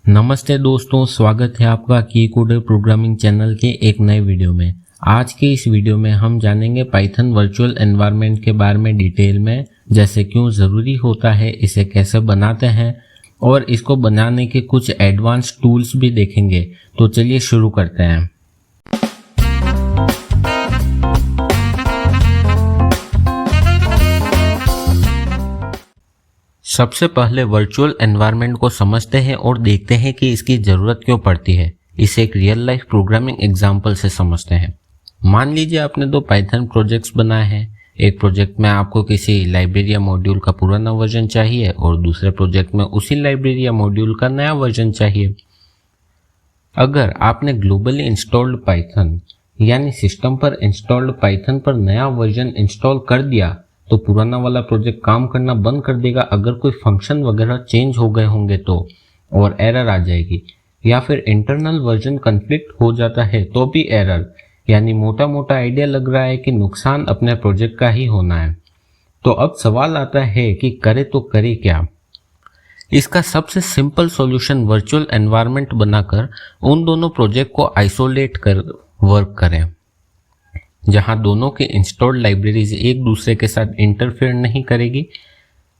नमस्ते दोस्तों, स्वागत है आपका कीकोडर प्रोग्रामिंग चैनल के एक नए वीडियो में। आज के इस वीडियो में हम जानेंगे पाइथन वर्चुअल एनवायरनमेंट के बारे में डिटेल में, जैसे क्यों ज़रूरी होता है, इसे कैसे बनाते हैं और इसको बनाने के कुछ एडवांस टूल्स भी देखेंगे। तो चलिए शुरू करते हैं। सबसे पहले वर्चुअल एनवायरनमेंट को समझते हैं और देखते हैं कि इसकी ज़रूरत क्यों पड़ती है। इसे एक रियल लाइफ प्रोग्रामिंग एग्जांपल से समझते हैं। मान लीजिए आपने दो पाइथन प्रोजेक्ट्स बनाए हैं। एक प्रोजेक्ट में आपको किसी लाइब्रेरी या मॉड्यूल का पुराना वर्जन चाहिए और दूसरे प्रोजेक्ट में उसी लाइब्रेरी या मॉड्यूल का नया वर्जन चाहिए। अगर आपने ग्लोबली इंस्टॉल्ड पाइथन यानी सिस्टम पर इंस्टॉल्ड पाइथन पर नया वर्जन इंस्टॉल कर दिया तो पुराना वाला प्रोजेक्ट काम करना बंद कर देगा। अगर कोई फंक्शन वगैरह चेंज हो गए होंगे तो और एरर आ जाएगी, या फिर इंटरनल वर्जन कन्फ्लिक्ट हो जाता है तो भी एरर, यानी मोटा मोटा आइडिया लग रहा है कि नुकसान अपने प्रोजेक्ट का ही होना है। तो अब सवाल आता है कि करे तो करे क्या। इसका सबसे सिंपल सॉल्यूशन वर्चुअल एनवायरनमेंट बनाकर उन दोनों प्रोजेक्ट को आइसोलेट कर वर्क करें, जहां दोनों के इंस्टॉल्ड लाइब्रेरीज एक दूसरे के साथ इंटरफेयर नहीं करेगी,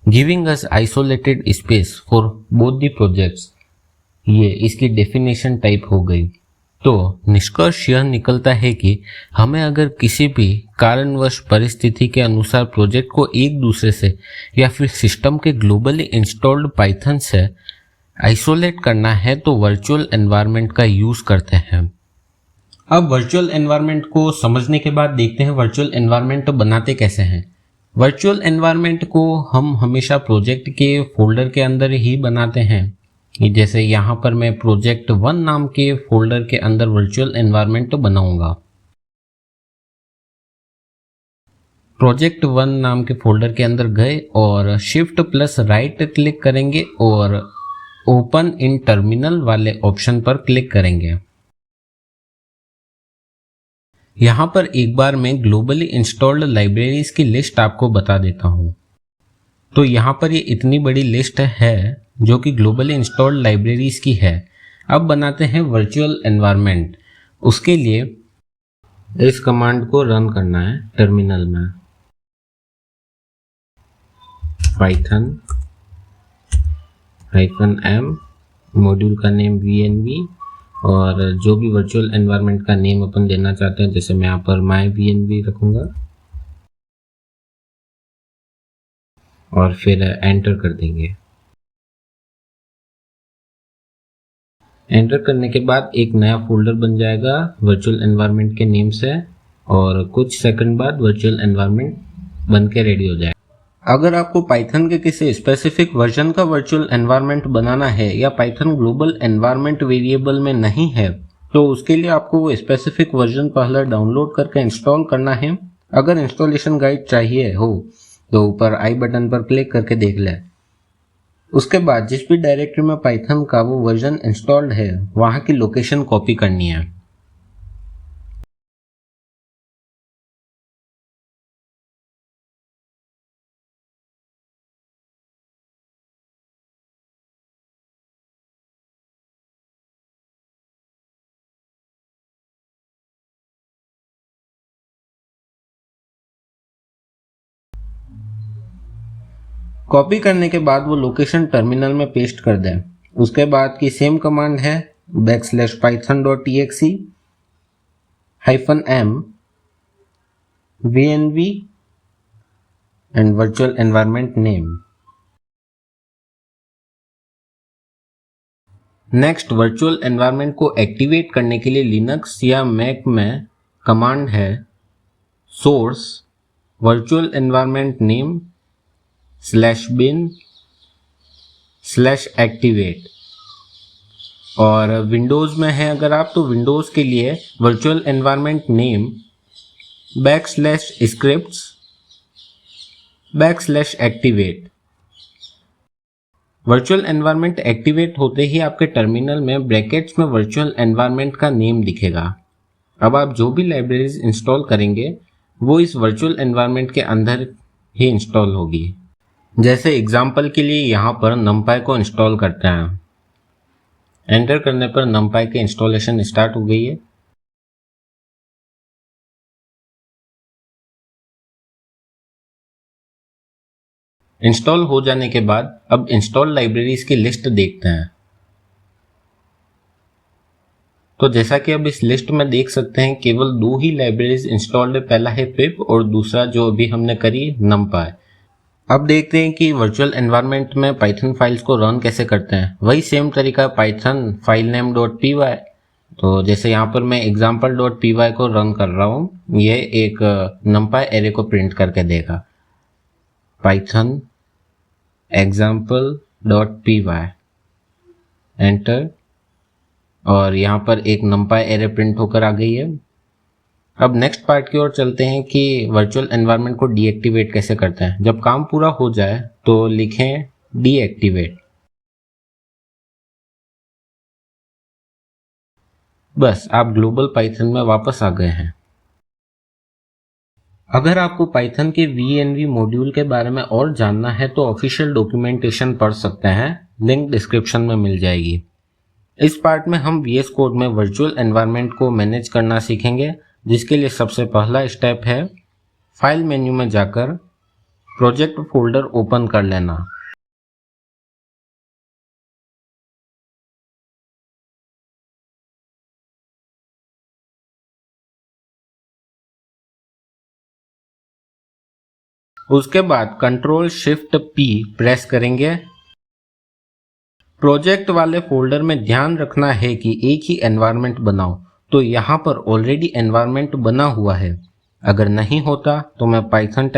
giving us isolated space for both the projects. ये इसकी डेफिनेशन टाइप हो गई। तो निष्कर्ष यह निकलता है कि हमें अगर किसी भी कारणवश परिस्थिति के अनुसार प्रोजेक्ट को एक दूसरे से या फिर सिस्टम के ग्लोबली इंस्टॉल्ड पाइथन से आइसोलेट करना है तो वर्चुअल एनवायरनमेंट का यूज करते हैं। अब वर्चुअल एनवायरनमेंट को समझने के बाद देखते हैं वर्चुअल एनवायरनमेंट बनाते कैसे हैं। वर्चुअल एनवायरनमेंट को हम हमेशा प्रोजेक्ट के फोल्डर के अंदर ही बनाते हैं। जैसे यहाँ पर मैं प्रोजेक्ट 1 नाम के फोल्डर के अंदर वर्चुअल एनवायरनमेंट बनाऊंगा। प्रोजेक्ट 1 नाम के फोल्डर के अंदर गए और शिफ्ट प्लस राइट क्लिक करेंगे और ओपन इन टर्मिनल वाले ऑप्शन पर क्लिक करेंगे। यहाँ पर एक बार मैं ग्लोबली इंस्टॉल्ड लाइब्रेरीज की लिस्ट आपको बता देता हूँ। तो यहाँ पर ये इतनी बड़ी लिस्ट है जो कि ग्लोबली इंस्टॉल्ड लाइब्रेरीज की है। अब बनाते हैं वर्चुअल एनवायरनमेंट। उसके लिए इस कमांड को रन करना है टर्मिनल में, पाइथन -m, मॉड्यूल का नेम VNV और जो भी वर्चुअल एनवायरनमेंट का नेम अपन देना चाहते हैं, जैसे मैं यहाँ पर myVNV रखूंगा और फिर एंटर कर देंगे। एंटर करने के बाद एक नया फोल्डर बन जाएगा वर्चुअल एनवायरनमेंट के नेम से और कुछ सेकंड बाद वर्चुअल एनवायरनमेंट बन के रेडी हो जाएगा। अगर आपको पाइथन के किसी स्पेसिफिक वर्जन का वर्चुअल एनवायरनमेंट बनाना है या पाइथन ग्लोबल एनवायरनमेंट वेरिएबल में नहीं है तो उसके लिए आपको वो स्पेसिफिक वर्जन पहले डाउनलोड करके इंस्टॉल करना है। अगर इंस्टॉलेशन गाइड चाहिए हो तो ऊपर आई बटन पर क्लिक करके देख लें। उसके बाद जिस भी डायरेक्टरी में पाइथन का वो वर्जन इंस्टॉल्ड है वहाँ की लोकेशन कॉपी करनी है। कॉपी करने के बाद वो लोकेशन टर्मिनल में पेस्ट कर दें। उसके बाद की सेम कमांड है \python.exe -m VNV and virtual environment name. Next virtual environment को एक्टिवेट करने के लिए लिनक्स या मैक में कमांड है source virtual environment name /bin/activate, और विंडोज़ में है अगर आप तो विंडोज़ के लिए virtual environment name \scripts/activate। Virtual environment activate होते ही आपके टर्मिनल में ब्रैकेट्स में वर्चुअल एनवायरनमेंट का नेम दिखेगा। अब आप जो भी लाइब्रेरीज इंस्टॉल करेंगे वो इस वर्चुअल एनवायरनमेंट के अंदर ही इंस्टॉल होगी। जैसे एग्जाम्पल के लिए यहाँ पर numpy को इंस्टॉल करते हैं। एंटर करने पर numpy की इंस्टॉलेशन स्टार्ट हो गई है। इंस्टॉल हो जाने के बाद अब इंस्टॉल लाइब्रेरीज की लिस्ट देखते हैं। तो जैसा कि अब इस लिस्ट में देख सकते हैं केवल दो ही लाइब्रेरीज इंस्टॉल्ड है, पहला है पिप और दूसरा जो अभी हमने करी numpy। अब देखते हैं कि वर्चुअल एनवायरनमेंट में पाइथन फाइल्स को रन कैसे करते हैं। वही सेम तरीका Python file name dot P Y. तो जैसे यहाँ पर मैं एग्जाम्पल डॉट पी वाई को रन कर रहा हूँ, ये एक numpy एरे को प्रिंट करके देगा, Python example dot P Y, enter, और यहाँ पर एक numpy एरे प्रिंट होकर आ गई है। अब नेक्स्ट पार्ट की ओर चलते हैं कि वर्चुअल एनवायरनमेंट को डीएक्टिवेट कैसे करते हैं। जब काम पूरा हो जाए तो लिखें डीएक्टिवेट। बस आप ग्लोबल पाइथन में वापस आ गए हैं। अगर आपको पाइथन के वीएनवी मॉड्यूल के बारे में और जानना है तो ऑफिशियल डॉक्यूमेंटेशन पढ़ सकते हैं, लिंक डिस्क्रिप्शन में मिल जाएगी। इस पार्ट में हम वीएस कोड में वर्चुअल एनवायरनमेंट को मैनेज करना सीखेंगे, जिसके लिए सबसे पहला स्टेप है फाइल मेन्यू में जाकर प्रोजेक्ट फोल्डर ओपन कर लेना। उसके बाद कंट्रोल शिफ्ट पी प्रेस करेंगे। प्रोजेक्ट वाले फोल्डर में ध्यान रखना है कि एक ही एनवायरनमेंट बनाओ। तो यहाँ पर ऑलरेडी एनवायरनमेंट बना हुआ है, अगर नहीं होता तो मैं पाइथन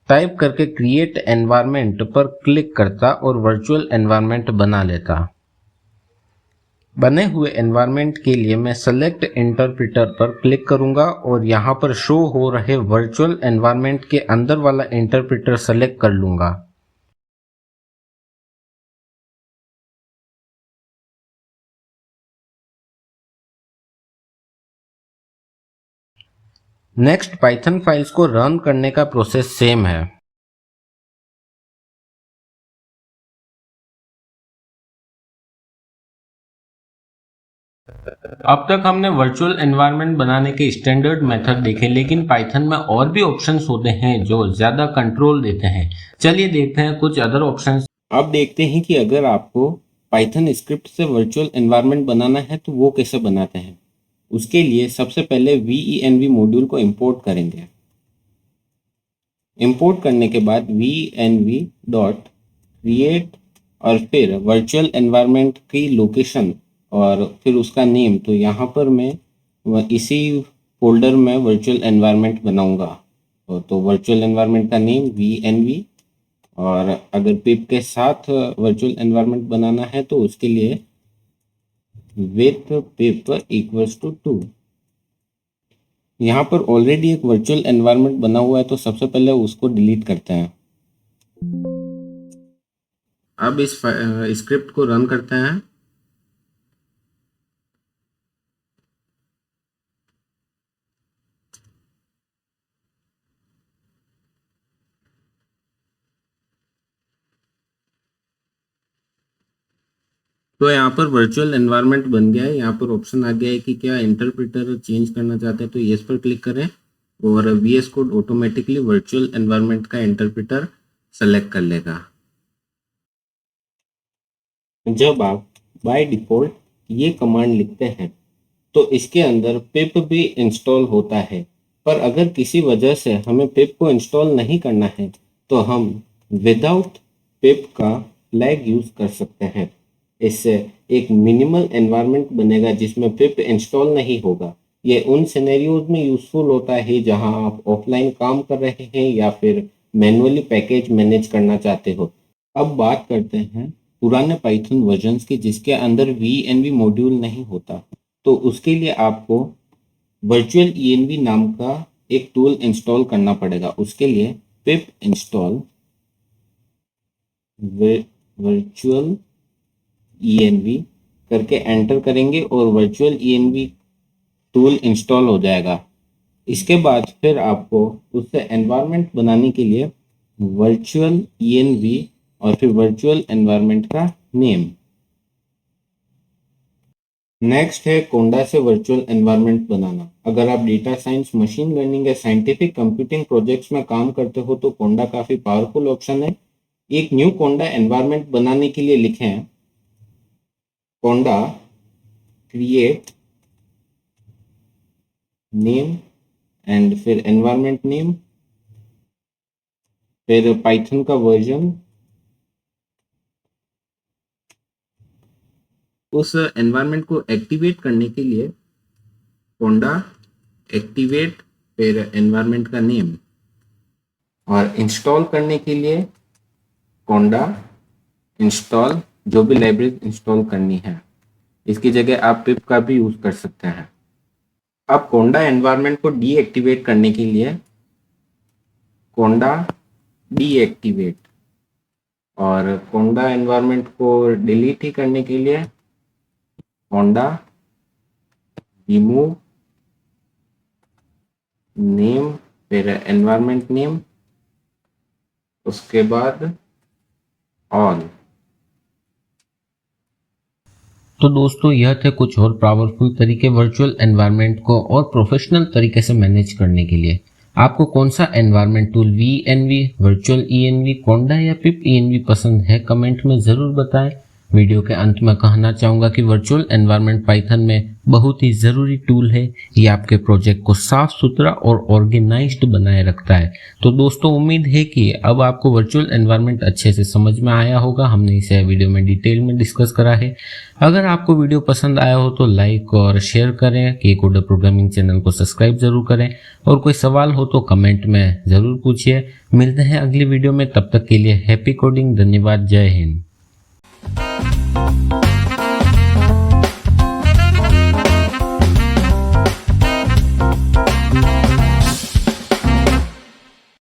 टाइप करके क्रिएट एनवायरनमेंट पर क्लिक करता और वर्चुअल एनवायरनमेंट बना लेता। बने हुए एनवायरनमेंट के लिए मैं सेलेक्ट इंटरप्रेटर पर क्लिक करूंगा और यहाँ पर शो हो रहे वर्चुअल एनवायरनमेंट के अंदर वाला इंटरप्रेटर सेलेक्ट कर लूंगा। नेक्स्ट पाइथन फाइल्स को रन करने का प्रोसेस सेम है। अब तक हमने वर्चुअल एनवायरनमेंट बनाने के स्टैंडर्ड मेथड देखे, लेकिन पाइथन में और भी ऑप्शंस होते हैं जो ज़्यादा कंट्रोल देते हैं। चलिए देखते हैं कुछ अदर ऑप्शंस। अब देखते हैं कि अगर आपको पाइथन स्क्रिप्ट से वर्चुअल एनवायरनमेंट बनाना है तो वो कैसे बनाते हैं। उसके लिए सबसे पहले VENV मॉड्यूल को इंपोर्ट करेंगे। इंपोर्ट करने के बाद VENV डॉट क्रिएट और फिर वर्चुअल एनवायरनमेंट की लोकेशन और फिर उसका नेम। तो यहाँ पर मैं इसी फोल्डर में वर्चुअल एनवायरनमेंट बनाऊंगा। तो वर्चुअल एनवायरनमेंट का नेम VENV, और अगर पिप के साथ वर्चुअल एनवायरनमेंट बनाना है तो उसके लिए विथ पिप इक्वल्स टू 2। यहाँ पर ऑलरेडी एक वर्चुअल एनवायरनमेंट बना हुआ है तो सबसे पहले उसको डिलीट करते हैं। अब इस स्क्रिप्ट को रन करते हैं। तो यहाँ पर वर्चुअल एनवायरनमेंट बन गया है। यहाँ पर ऑप्शन आ गया है कि क्या इंटरप्रेटर चेंज करना चाहते हैं, तो येस पर क्लिक करें और VS code automatically virtual environment का इंटरप्रेटर सेलेक्ट कर लेगा। जब आप बाय डिफॉल्ट ये कमांड लिखते हैं तो इसके अंदर पिप भी इंस्टॉल होता है, पर अगर किसी वजह से हमें पिप को इंस्टॉल नहीं करना है तो हम विदाउट पिप का फ्लैग यूज कर सकते हैं। इससे एक मिनिमल एनवायरनमेंट बनेगा जिसमें पिप इंस्टॉल नहीं होगा। ये उन सिनेरियोज में यूजफुल होता है जहां आप ऑफलाइन काम कर रहे हैं या फिर मैन्युअली पैकेज मैनेज करना चाहते हो। अब बात करते हैं पुराने पाइथन वर्जन्स की जिसके अंदर VENV मॉड्यूल नहीं होता। तो उसके लिए आपको वर्चुअल ENV नाम का एक टूल इंस्टॉल करना पड़ेगा। उसके लिए पिप इंस्टॉल वर्चुअल ENV करके एंटर करेंगे और वर्चुअल ENV टूल इंस्टॉल हो जाएगा। इसके बाद फिर आपको उससे एनवायरनमेंट बनाने के लिए वर्चुअल ENV और फिर वर्चुअल एनवायरनमेंट का नेम। नेक्स्ट है कोंडा से वर्चुअल एनवायरनमेंट बनाना। अगर आप डेटा साइंस, मशीन लर्निंग या साइंटिफिक कंप्यूटिंग प्रोजेक्ट्स में काम करते हो तो कोंडा काफी पावरफुल ऑप्शन है। एक न्यू कोंडा एनवायरनमेंट बनाने के लिए लिखें कोंडा क्रिएट नेम एंड फिर एनवायरनमेंट नेम, फिर पाइथन का वर्जन, उस एनवायरनमेंट को एक्टिवेट करने के लिए कोंडा एक्टिवेट, फिर एनवायरनमेंट का नेम, और इंस्टॉल करने के लिए कोंडा इंस्टॉल, जो भी लाइब्रेरी इंस्टॉल करनी है। इसकी जगह आप पिप का भी यूज कर सकते हैं। अब कोंडा एनवायरनमेंट को डीएक्टिवेट करने के लिए कोंडा डीएक्टिवेट, और कोंडा एनवायरनमेंट को डिलीट ही करने के लिए कोंडा रिमूव नेम, फिर एनवायरनमेंट नेम, उसके बाद ऑल। तो दोस्तों यह थे कुछ और पावरफुल तरीके वर्चुअल एनवायरनमेंट को और प्रोफेशनल तरीके से मैनेज करने के लिए। आपको कौन सा environment tool VNV, virtual ENV, कोंडा या पिप ENV पसंद है, कमेंट में ज़रूर बताएं। वीडियो के अंत में कहना चाहूँगा कि वर्चुअल एनवायरनमेंट पाइथन में बहुत ही ज़रूरी टूल है। ये आपके प्रोजेक्ट को साफ सुथरा और ऑर्गेनाइज्ड बनाए रखता है। तो दोस्तों उम्मीद है कि अब आपको वर्चुअल एनवायरनमेंट अच्छे से समझ में आया होगा। हमने इसे वीडियो में डिटेल में डिस्कस करा है। अगर आपको वीडियो पसंद आया हो तो लाइक और शेयर करें, कि कोडर प्रोग्रामिंग चैनल को सब्सक्राइब जरूर करें, और कोई सवाल हो तो कमेंट में ज़रूर पूछिए। मिलते हैं अगली वीडियो में, तब तक के लिए हैप्पी कोडिंग। धन्यवाद, जय हिंद।